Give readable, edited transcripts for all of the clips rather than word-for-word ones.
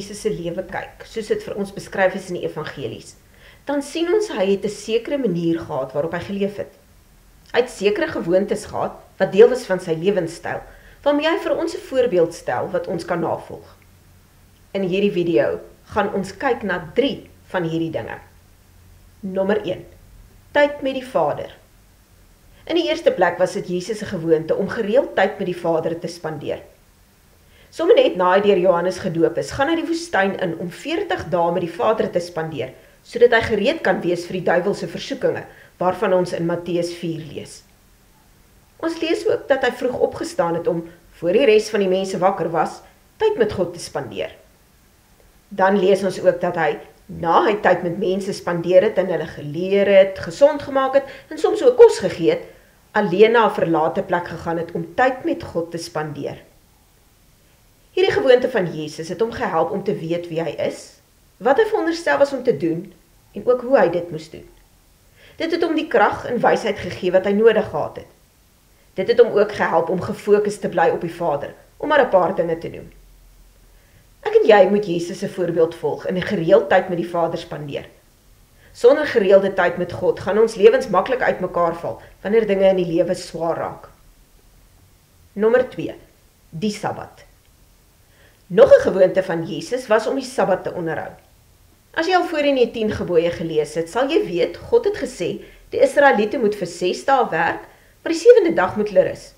Jesus se lewe kyk, soos dit vir ons beskryf is in die evangelies, dan sien ons hy het 'n sekere manier gehad waarop hy geleef het. Hy het sekere gewoontes gehad, wat deel was van sy lewenstyl, waarmee hy vir ons 'n voorbeeld stel wat ons kan navolg. In hierdie video gaan ons kyk na 3 van hierdie dinge. Nommer 1. Tyd met die Vader. In die eerste plek was dit Jesus se gewoonte om gereeld tyd met die Vader te spandeer. Sommige net na hy deur Johannes gedoop is, gaan hy die woestyn in om 40 dae met die Vader te spandeer, sodat hy gereed kan wees vir die duiwelse versoekinge, waarvan ons in Matteus 4 lees. Ons lees ook dat hy vroeg opgestaan het om, voor die res van die mense wakker was, tyd met God te spandeer. Dan lees ons ook dat hy, na hy tyd met mense spandeer het en hulle geleer het, gesond gemaak het en soms ook kos gegee het, alleen na 'n verlate plek gegaan het om tyd met God te spandeer. Hierdie gewoonte van Jesus het hom gehelp om te weet wie hy is, wat hy veronderstel was om te doen en ook hoe hy dit moes doen. Dit het hom die krag en wysheid gegee wat hy nodig gehad het. Dit het hom ook gehelp om gefokus te bly op die Vader, om maar 'n paar dinge te noem. Ek en jy moet Jesus se voorbeeld volg en 'n gereelde tyd met die Vader spandeer. Sonder gereelde tyd met God gaan ons lewens maklik uitmekaar val wanneer dinge in die lewe swaar raak. Nommer 2. Die Sabbat. Nog 'n gewoonte van Jesus was om die Sabbat te onderhou. As jy al voorheen die 10 gebooie gelees het, sal jy weet, God het gesê, die Israeliete moet vir 6 dae werk, maar die 7de dag moet hulle rus.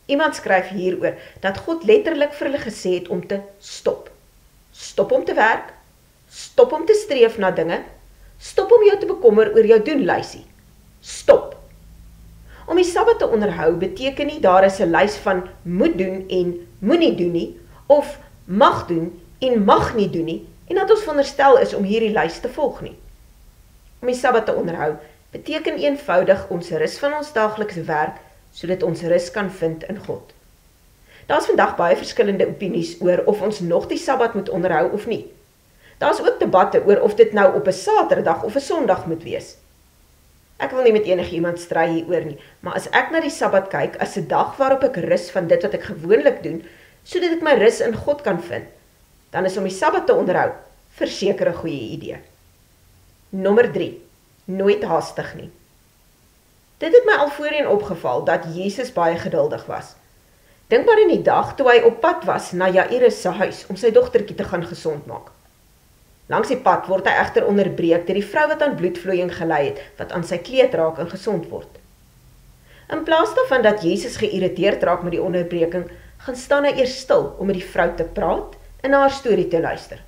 Iemand skryf hieroor, dat God letterlik vir hulle gesê het om te stop. Stop om te werk, stop om te streef na dinge, stop om jou te bekommer oor jou doenlysie. Stop. Om die Sabbat te onderhou beteken nie daar is 'n lys van moet doen en moenie doen nie, of mag doen en mag nie doen nie, en dat ons veronderstel is om hierdie lys te volg nie. Om die Sabbat te onderhou beteken eenvoudig ons rus van ons daaglikse werk, sodat ons rus kan vind in God. Daar is vandag baie verskillende opinies oor of ons nog die Sabbat moet onderhou of nie. Daar is ook debatte oor of dit nou op 'n Saterdag of 'n Sondag moet wees. Ek wil nie met enigiemand stry hieroor nie, maar as ek na die Sabbat kyk as 'n dag waarop ek rus van dit wat ek gewoonlik doen, sodat ek my rus in God kan vind, dan is om die Sabbat te onderhou verseker 'n goeie idee. Nommer 3. Nooit haastig nie. Dit het my al voorheen opgeval dat Jesus baie geduldig was. Dink maar in die dag toe hy op pad was na Jairus se huis om sy dogtertjie te gaan gesond maak. Langs die pad word hy egter onderbreek deur die vrou wat aan bloedvloeiing gely het, wat aan sy kleed raak en gesond word. In plaas daarvan dat Jesus geïrriteerd raak met die onderbreking, gaan staan hy eers stil om met die vrou te praat en na haar storie te luister.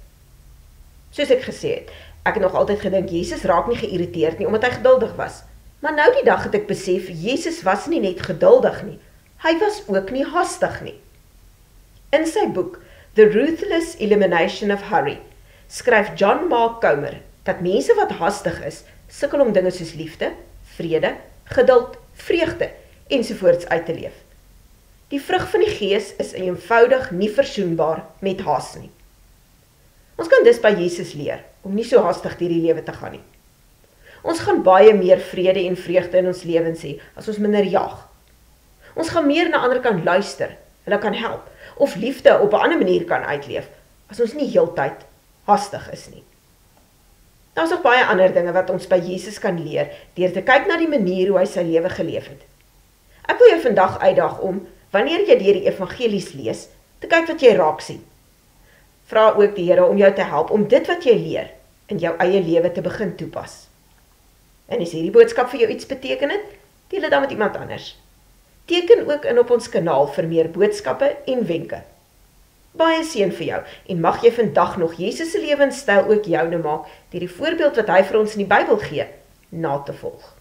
Soos ek gesê het, ek het nog altyd gedink Jesus raak nie geïrriteerd nie omdat hy geduldig was. Maar nou die dag het ek besef, Jesus was nie net geduldig nie, hy was ook nie haastig nie. In sy boek, The Ruthless Elimination of Hurry, skryf John Mark Comer, dat mense wat haastig is, sukkel om dinge soos liefde, vrede, geduld, vreugde, ensovoorts uit te leef. Die vrug van die Gees is eenvoudig nie versoenbaar met haas nie. Ons kan dus by Jesus leer, om nie so haastig deur die lewe te gaan nie. Ons gaan baie meer vrede en vreugde in ons lewens hê, as ons minder jaag. Ons gaan meer na ander kan luister, hulle kan help, of liefde op 'n ander manier kan uitleef, as ons nie heeltyd haastig is nie. Daar is nog baie ander dinge wat ons by Jesus kan leer, deur te kyk na die manier hoe hy sy lewe geleef het. Ek wil jou vandag uitdaag om, wanneer jy deur die evangelies lees, te kyk wat jy raak sien. Vra ook die Here om jou te help om dit wat jy leer, in jou eie lewe te begin toepas. En as hierdie boodskap vir jou iets beteken het, deel dit dan met iemand anders. Teken ook in op ons kanaal vir meer boodskappe en wenke. Baie seën vir jou, en mag jy vandag nog Jesus se lewenstyl ook joune maak, deur die voorbeeld wat hy vir ons in die Bybel gee, na te volg.